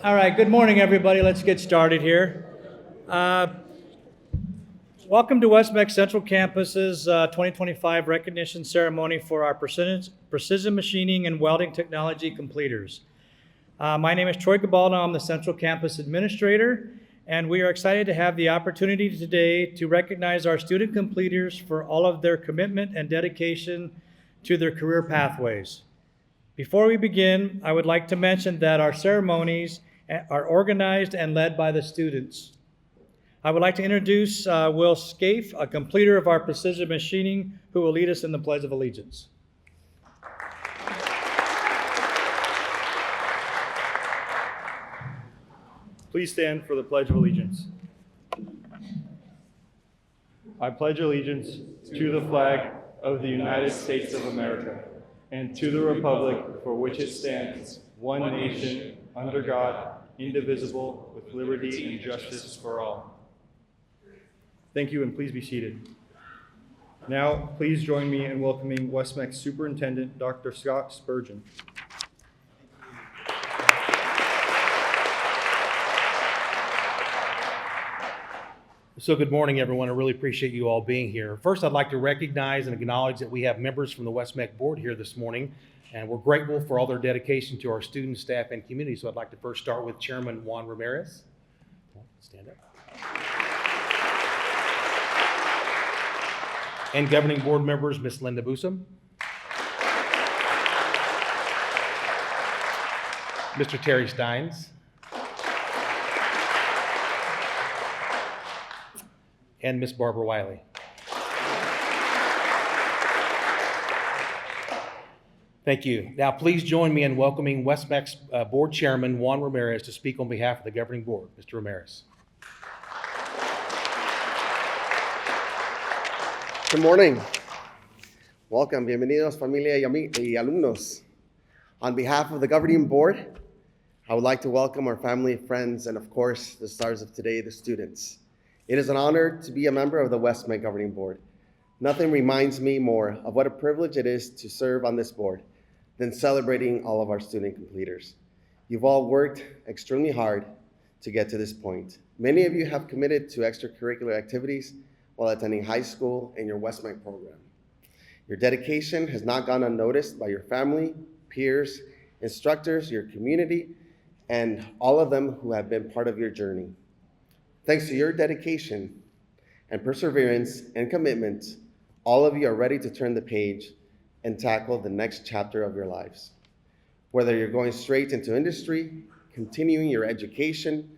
All right, good morning, everybody. Let's get started here. Uh, Welcome to West-MEC Central Campus's 2025 recognition ceremony for our Precision Machining and Welding Technology completers. My name is Troy Cabaldo. I'm the Central Campus Administrator, and we are excited to have the opportunity today to recognize our student completers for all of their commitment and dedication to their career pathways. Before we begin, I would like to mention that our ceremonies are organized and led by the students. I would like to introduce Will Scaife, a completer of our Precision Machining, who will lead us in the Pledge of Allegiance. Please stand for the Pledge of Allegiance. I pledge allegiance to the flag of the United States of America and to the republic for which it stands, one nation, under God, indivisible, with liberty and justice for all. Thank you, and please be seated. Now, please join me in welcoming West-MEC Superintendent Dr. Scott Spurgeon. So good morning, everyone. I really appreciate you all being here. First, I'd like to recognize and acknowledge that we have members from the West-MEC board here this morning, and we're grateful for all their dedication to our students, staff, and community. So I'd like to first start with Chairman Juan Ramirez. Stand up. And governing board members, Ms. Linda Busam, Mr. Terry Steins, and Ms. Barbara Wiley. Thank you. Now, please join me in welcoming West-MEC's Board Chairman, Juan Ramirez, to speak on behalf of the governing board. Mr. Ramirez. Good morning. Welcome. Bienvenidos, familia y alumnos. On behalf of the governing board, I would like to welcome our family, friends, and of course, the stars of today, the students. It is an honor to be a member of the West-MEC Governing Board. Nothing reminds me more of what a privilege it is to serve on this board than celebrating all of our student completers. You've all worked extremely hard to get to this point. Many of you have committed to extracurricular activities while attending high school and your West-MEC program. Your dedication has not gone unnoticed by your family, peers, instructors, your community, and all of them who have been part of your journey. Thanks to your dedication and perseverance and commitment, all of you are ready to turn the page and tackle the next chapter of your lives. Whether you're going straight into industry, continuing your education,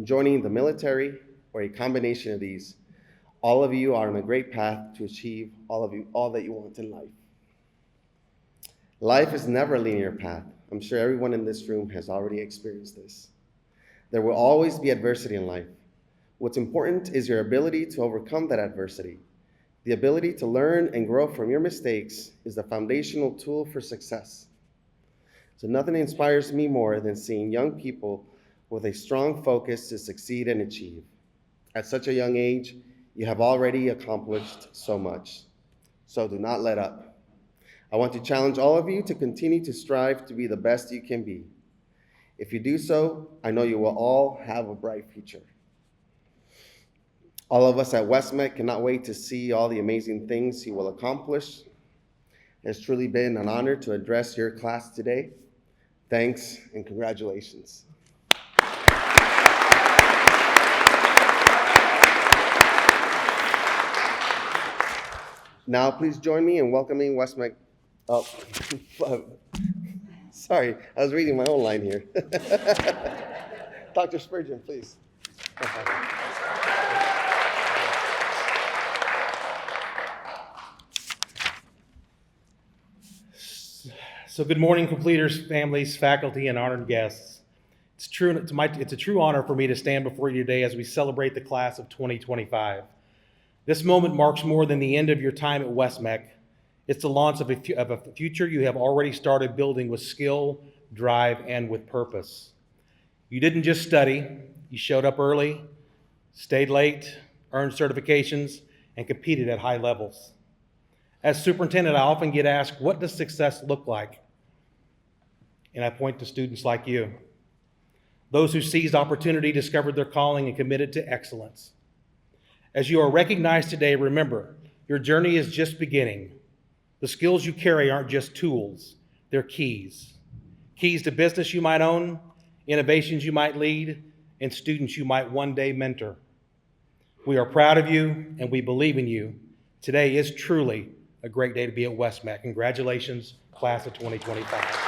joining the military, or a combination of these, all of you are on a great path to achieve all that you want in life. Life is never a linear path. I'm sure everyone in this room has already experienced this. There will always be adversity in life. What's important is your ability to overcome that adversity. The ability to learn and grow from your mistakes is the foundational tool for success. So nothing inspires me more than seeing young people with a strong focus to succeed and achieve. At such a young age, you have already accomplished so much. So do not let up. I want to challenge all of you to continue to strive to be the best you can be. If you do so, I know you will all have a bright future. All of us at West-MEC cannot wait to see all the amazing things you will accomplish. It's truly been an honor to address your class today. Thanks and congratulations. Now, please join me in welcoming West-MEC. Oh, sorry, I was reading my own line here. Dr. Spurgeon, please. So good morning, completers, families, faculty, and honored guests. It's a true honor for me to stand before you today as we celebrate the class of 2025. This moment marks more than the end of your time at West-MEC. It's the launch of a future you have already started building with skill, drive, and with purpose. You didn't just study, you showed up early, stayed late, earned certifications, and competed at high levels. As superintendent, I often get asked, what does success look like? And I point to students like you. Those who seized opportunity discovered their calling and committed to excellence. As you are recognized today, remember, your journey is just beginning. The skills you carry aren't just tools, they're keys. Keys to business you might own, innovations you might lead, and students you might one day mentor. We are proud of you and we believe in you. Today is truly a great day to be at West-MEC. Congratulations, class of 2025.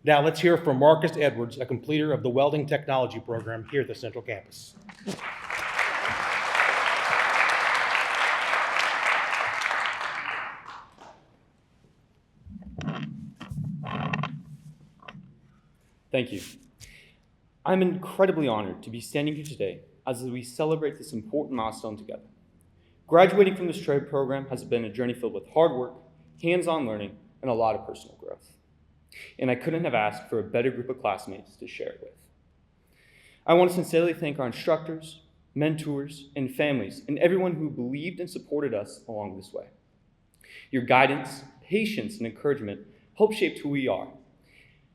Now let's hear from Marcus Edwards, a completer of the Welding Technology Program here at the Central Campus. Thank you. I'm incredibly honored to be standing here today as we celebrate this important milestone together. Graduating from this trade program has been a journey filled with hard work, hands-on learning, and a lot of personal growth. And I couldn't have asked for a better group of classmates to share it with. I want to sincerely thank our instructors, mentors, and families, and everyone who believed and supported us along this way. Your guidance, patience, and encouragement helped shape who we are.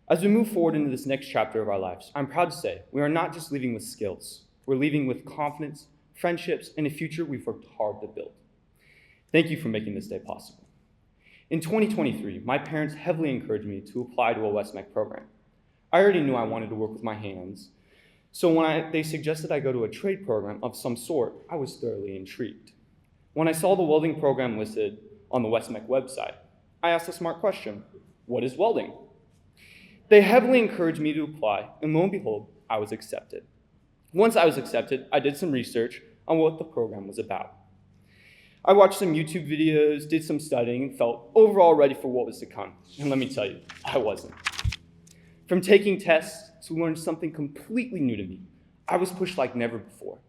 As we move forward into this next chapter of our lives, I'm proud to say we are not just leaving with skills. We're leaving with confidence, friendships, and a future we've worked hard to build. Thank you for making this day possible. In 2023, my parents heavily encouraged me to apply to a West-MEC program. I already knew I wanted to work with my hands, so when they suggested I go to a trade program of some sort, I was thoroughly intrigued. When I saw the welding program listed on the West-MEC website, I asked a smart question: what is welding? They heavily encouraged me to apply, and lo and behold, I was accepted. Once I was accepted, I did some research on what the program was about. I watched some YouTube videos, did some studying, and felt overall ready for what was to come. And let me tell you, I wasn't. From taking tests to learn something completely new to me, I was pushed like never before.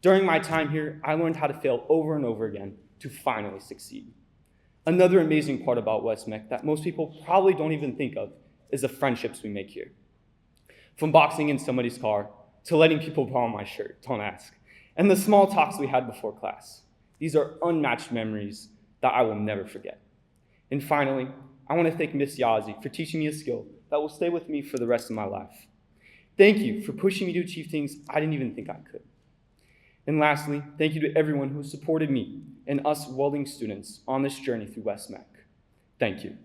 During my time here, I learned how to fail over and over again to finally succeed. Another amazing part about West-MEC that most people probably don't even think of is the friendships we make here. From boxing in somebody's car to letting people borrow my shirt, don't ask, and the small talks we had before class. These are unmatched memories that I will never forget. And finally, I want to thank Miss Yazzie for teaching me a skill that will stay with me for the rest of my life. Thank you for pushing me to achieve things I didn't even think I could. And lastly, thank you to everyone who supported me and us welding students on this journey through West-MEC. Thank you.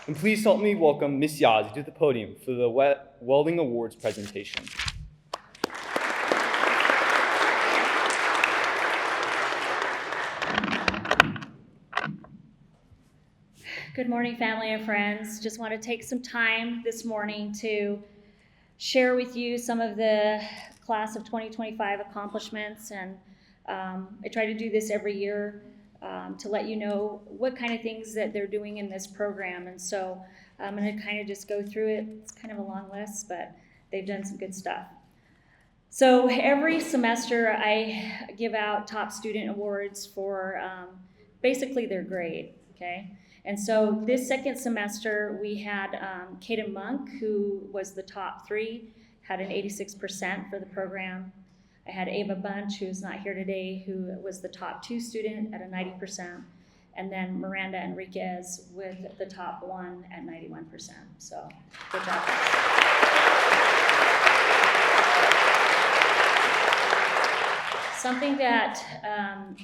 And please help me welcome Miss Yazzie to the podium for the Welding Awards presentation. Good morning, family and friends. Just want to take some time this morning to share with you some of the class of 2025 accomplishments. And I try to do this every year to let you know what kind of things that they're doing in this program. And so I'm going to kind of just go through it. It's kind of a long list, but they've done some good stuff. So every semester I give out top student awards for basically their grade, okay? And so this second semester we had Kaden Monk, who was the top 3, had an 86% for the program. I had Ava Bunch, who's not here today, who was the top 2 student at a 90%. And then Miranda Enriquez with the top 1 at 91%. So good job. Something that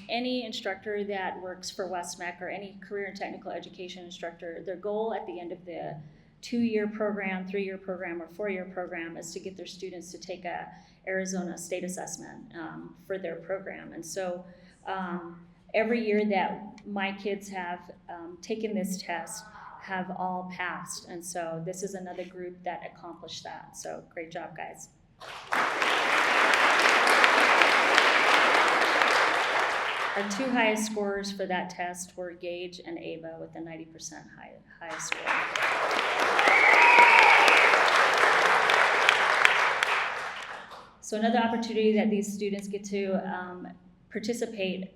any instructor that works for West-MEC or any career and technical education instructor, their goal at the end of the 2-year program, 3-year program, or 4-year program is to get their students to take a Arizona state assessment for their program. And so every year that my kids have taken this test have all passed. And so this is another group that accomplished that. So great job, guys. Our 2 highest scorers for that test were Gage and Ava with a 90% highest score. So another opportunity that these students get to participate,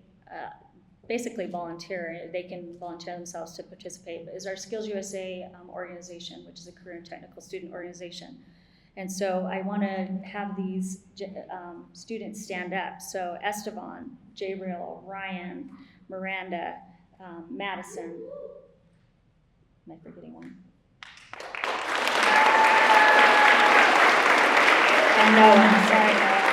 basically volunteer, they can volunteer themselves to participate, is our Skills USA organization, which is a career and technical student organization. And so I want to have these students stand up. So Esteban, Jabriel, Ryan, Miranda, Madison. Am I forgetting one? And Noah, sorry, Noah.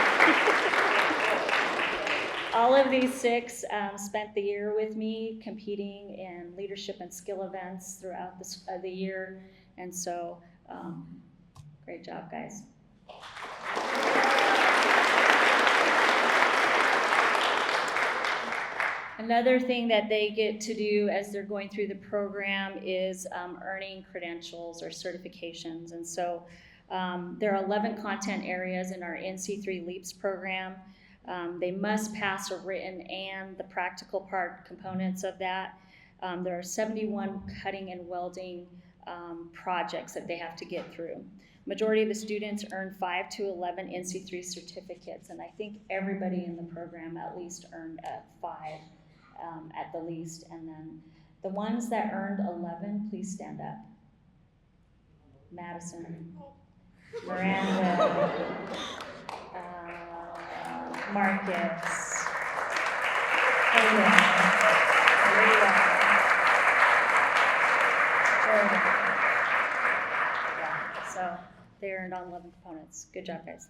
All of these 6 spent the year with me competing in leadership and skill events throughout the year. And so, great job, guys. Another thing that they get to do as they're going through the program is earning credentials or certifications. And so there are 11 content areas in our NC3 LEAPS program. They must pass a written and the practical part components of that. There are 71 cutting and welding projects that they have to get through. Majority of the students earn 5 to 11 NC3 certificates, and I think everybody in the program at least earned 5 at the least. And then the ones that earned 11, please stand up. Madison, Miranda, Marcus, Taylor, Maria, Jordan. Yeah, so they earned all 11 components. Good job, guys.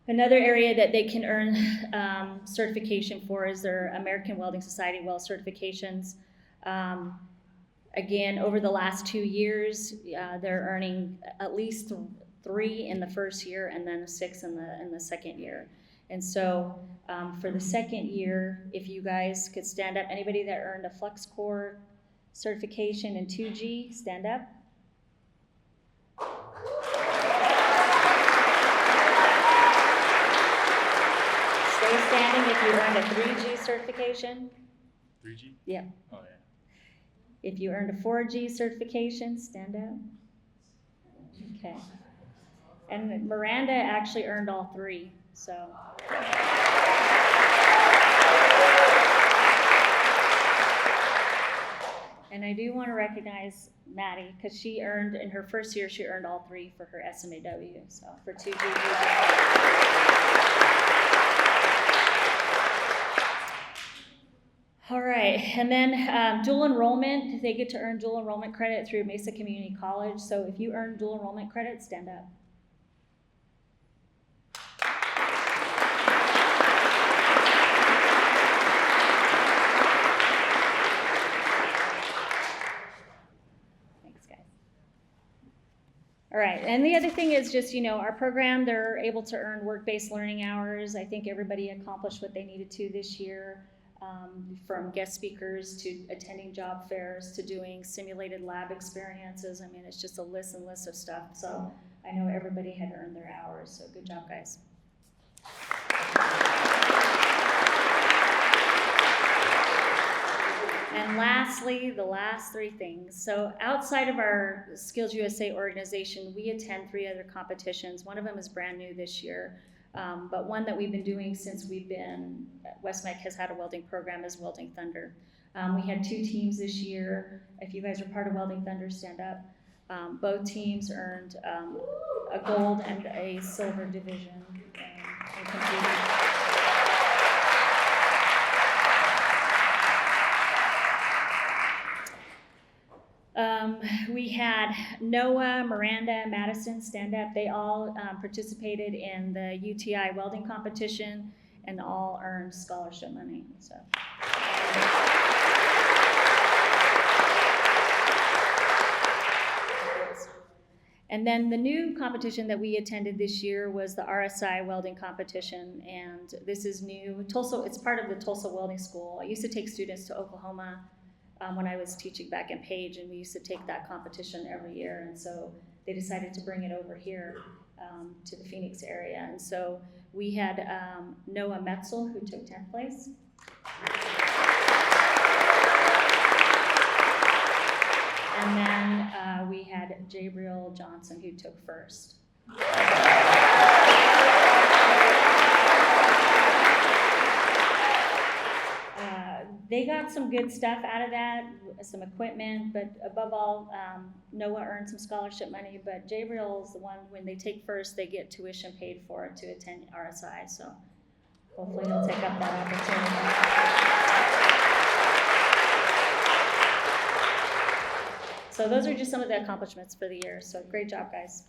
Another area that they can earn certification for is their American Welding Society Weld certifications. Again, over the last 2 years, they're earning at least 3 in the first year and then 6 in the second year. And so for the second year, if you guys could stand up, anybody that earned a FlexCore certification in 2G, stand up. Stay standing if you earned a 3G certification. 3G? Yeah. Oh, yeah. If you earned a 4G certification, stand up. Okay. And Miranda actually earned all 3, so. And I do want to recognize Maddie, because she earned, in her first year, she earned all 3 for her SMAW, so for 2G. All right, and then dual enrollment, they get to earn dual enrollment credit through Mesa Community College. So if you earn dual enrollment credit, stand up. Thanks, guys. All right, and the other thing is just, our program, they're able to earn work-based learning hours. I think everybody accomplished what they needed to this year. From guest speakers to attending job fairs to doing simulated lab experiences. I mean, it's just a list and list of stuff. So I know everybody had earned their hours, so good job, guys. And lastly, the last 3 things. So outside of our Skills USA organization, we attend 3 other competitions. One of them is brand new this year. But one that we've been doing since we've been, West-MEC has had a welding program, is Welding Thunder. We had 2 teams this year. If you guys are part of Welding Thunder, stand up. Both teams earned a gold and a silver division and competed. We had Noah, Miranda, Madison stand up. They all participated in the UTI welding competition and all earned scholarship money. So. And then the new competition that we attended this year was the RSI welding competition, and this is new. Tulsa, it's part of the Tulsa Welding School. I used to take students to Oklahoma when I was teaching back in Page, and we used to take that competition every year, and so they decided to bring it over here to the Phoenix area. And so we had Noah Metzel, who took 10th place. And then we had Jabriel Johnson, who took first. they got some good stuff out of that, some equipment, but above all, Noah earned some scholarship money, but Jabriel is the one, when they take first, they get tuition paid for to attend RSI, so hopefully he'll take up that opportunity. So those are just some of the accomplishments for the year, so great job, guys.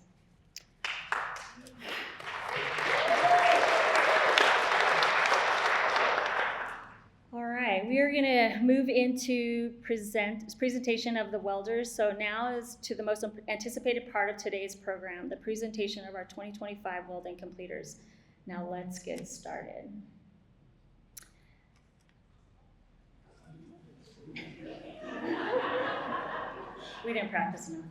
All right, we are gonna move into presentation of the welders. So now is to the most anticipated part of today's program, the presentation of our 2025 welding completers. Now let's get started. We didn't practice enough.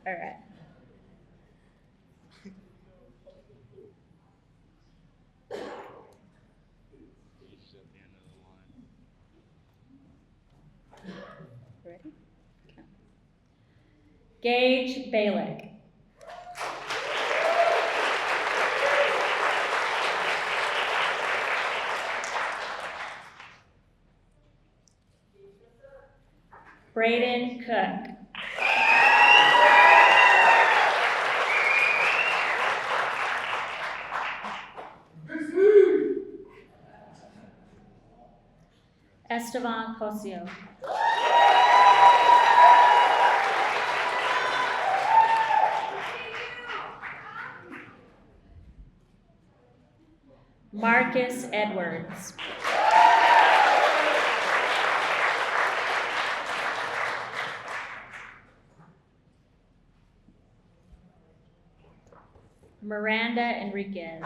All right. Ready? Okay. Gage Balick. Braden Cook. Esteban Cosio. Marcus Edwards. Miranda Enriquez.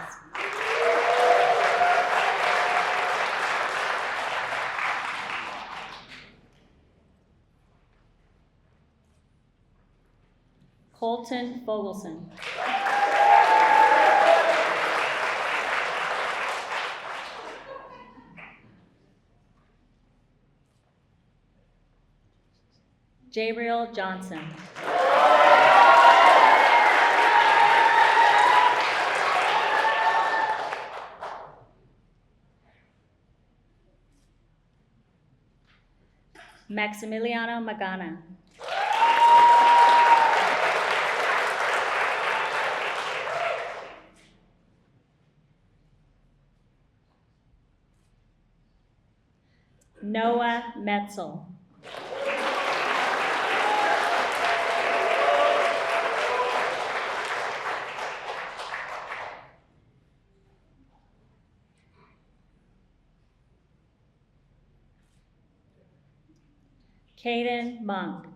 Colton Fogelson. Jabriel Johnson. Maximiliano Magana. Noah Metzel. Caden Monk.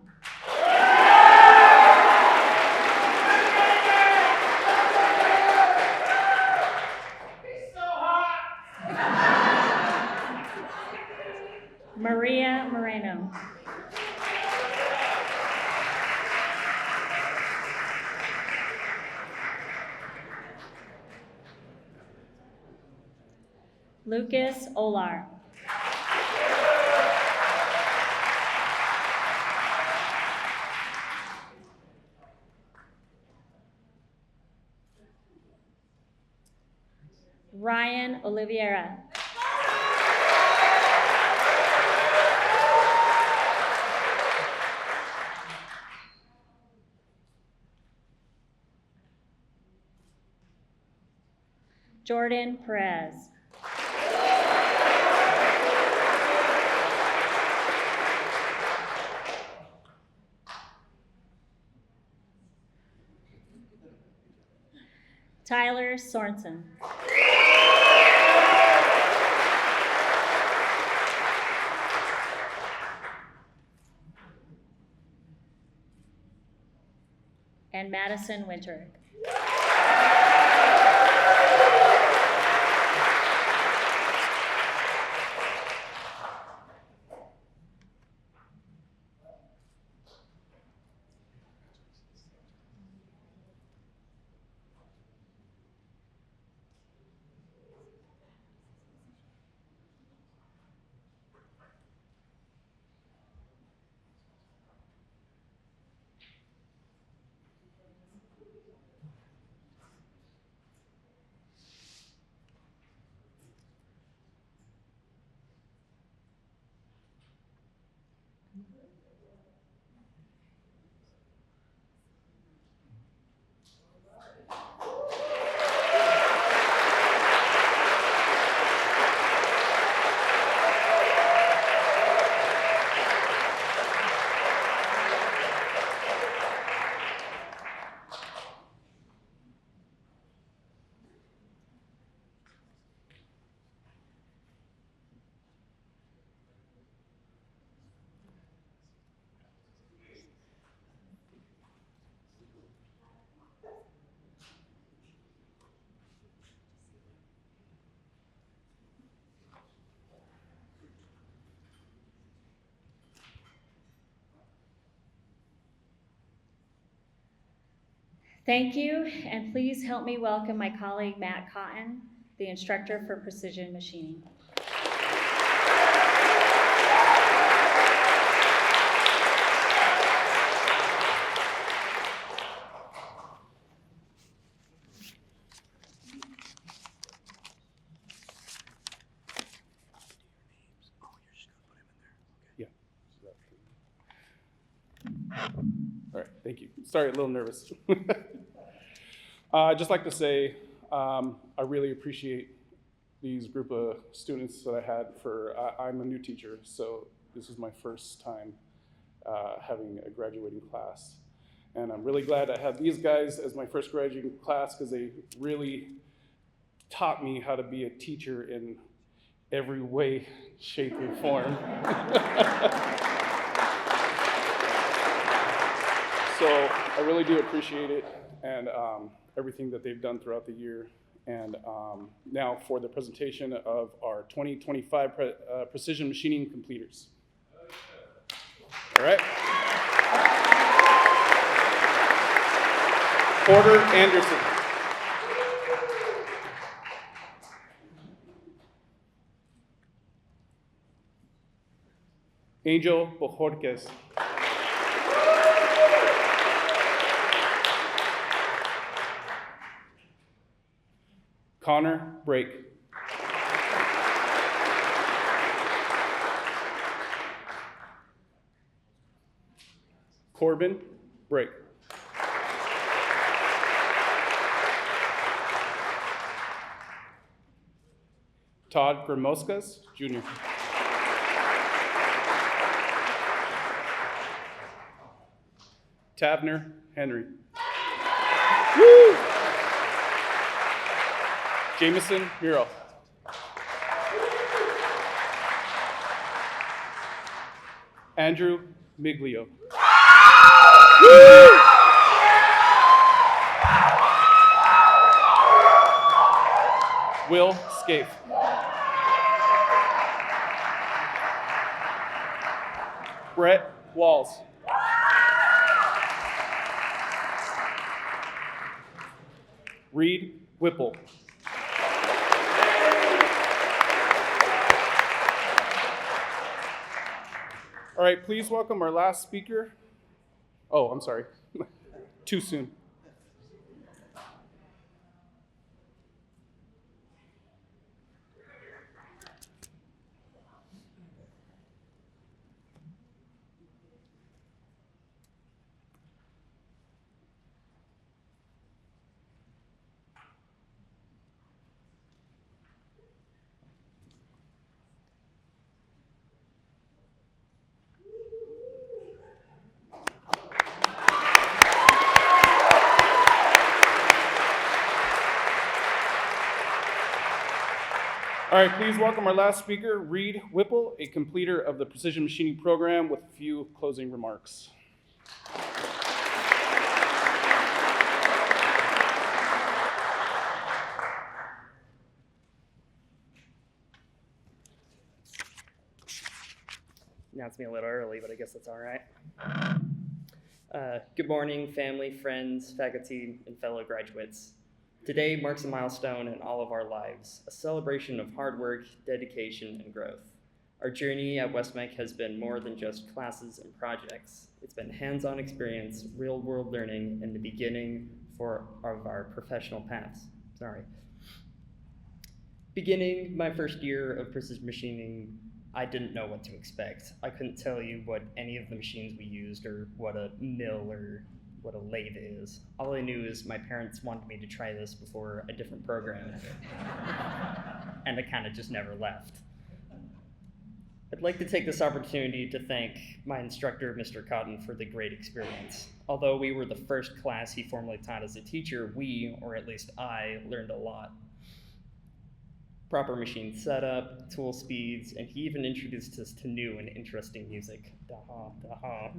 Maria Moreno. Lucas Olar. Ryan Oliveira. Jordan Perez. Tyler Sorensen. And Madison Winter. Thank you, and please help me welcome my colleague Matt Cotton, the instructor for Precision Machining. All right, thank you. Sorry, a little nervous. I'd just like to say I really appreciate these group of students that I had I'm a new teacher, so this is my first time having a graduating class. And I'm really glad I had these guys as my first graduating class because they really taught me how to be a teacher in every way, shape, and form. So I really do appreciate it and everything that they've done throughout the year. And now for the presentation of our 2025 Precision Machining Completers. All right. Porter Anderson. Angel Bojorquez. Connor Brake. Corbin Brake. Todd Gramoscas, Jr. Tavner Henry. Woo! Jameson Muro. Andrew Miglio. Will Scaife. Brett Walls. Reed Whipple. All right, please welcome our last speaker. Oh, I'm sorry. Too soon. All right, please welcome our last speaker, Reed Whipple, a completer of the Precision Machining program with a few closing remarks. Now it's me a little early, but I guess that's all right. Good morning, family, friends, faculty, and fellow graduates. Today marks a milestone in all of our lives, a celebration of hard work, dedication, and growth. Our journey at West-MEC has been more than just classes and projects. It's been hands-on experience, real-world learning, and the beginning of our professional paths. Beginning my first year of precision machining, I didn't know what to expect. I couldn't tell you what any of the machines we used or what a mill or what a lathe is. All I knew is my parents wanted me to try this before a different program, and I kind of just never left. I'd like to take this opportunity to thank my instructor, Mr. Cotton, for the great experience. Although we were the first class he formally taught as a teacher, we, or at least I, learned a lot. Proper machine setup, tool speeds, and he even introduced us to new and interesting music. Da-ha, da-ha.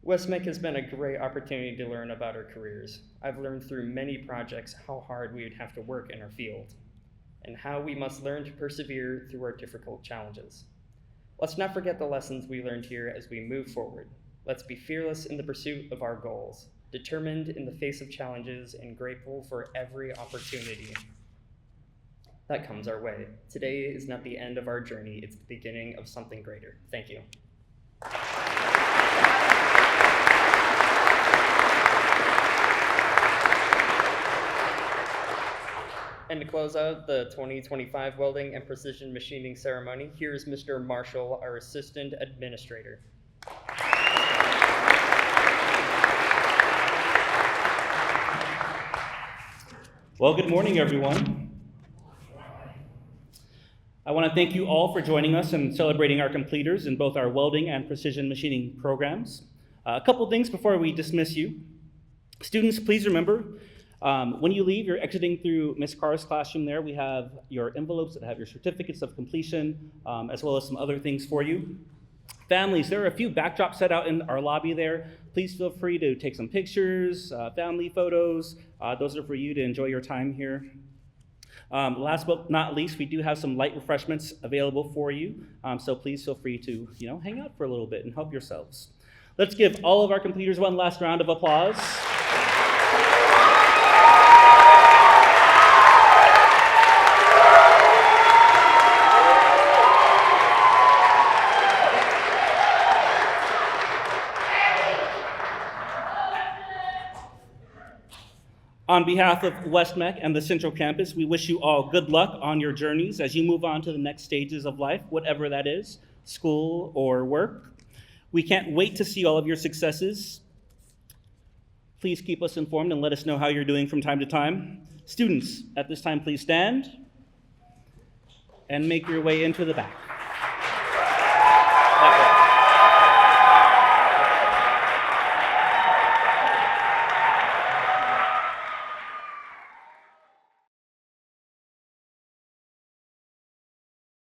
West-MEC has been a great opportunity to learn about our careers. I've learned through many projects how hard we would have to work in our field, and how we must learn to persevere through our difficult challenges. Let's not forget the lessons we learned here as we move forward. Let's be fearless in the pursuit of our goals, determined in the face of challenges, and grateful for every opportunity that comes our way. Today is not the end of our journey, it's the beginning of something greater. Thank you. And to close out the 2025 Welding and Precision Machining ceremony, here is Mr. Marshall, our Assistant Administrator. Well, good morning, everyone. I want to thank you all for joining us and celebrating our completers in both our welding and precision machining programs. A couple things before we dismiss you. Students, please remember, when you leave, you're exiting through Ms. Carr's classroom there. We have your envelopes that have your certificates of completion, as well as some other things for you. Families, there are a few backdrops set out in our lobby there. Please feel free to take some pictures, family photos. Those are for you to enjoy your time here. Last but not least, we do have some light refreshments available for you. So please feel free to, hang out for a little bit and help yourselves. Let's give all of our completers one last round of applause. On behalf of West-MEC and the Central Campus, we wish you all good luck on your journeys as you move on to the next stages of life, whatever that is, school or work. We can't wait to see all of your successes. Please keep us informed and let us know how you're doing from time to time. Students, at this time, please stand and make your way into the back. That way.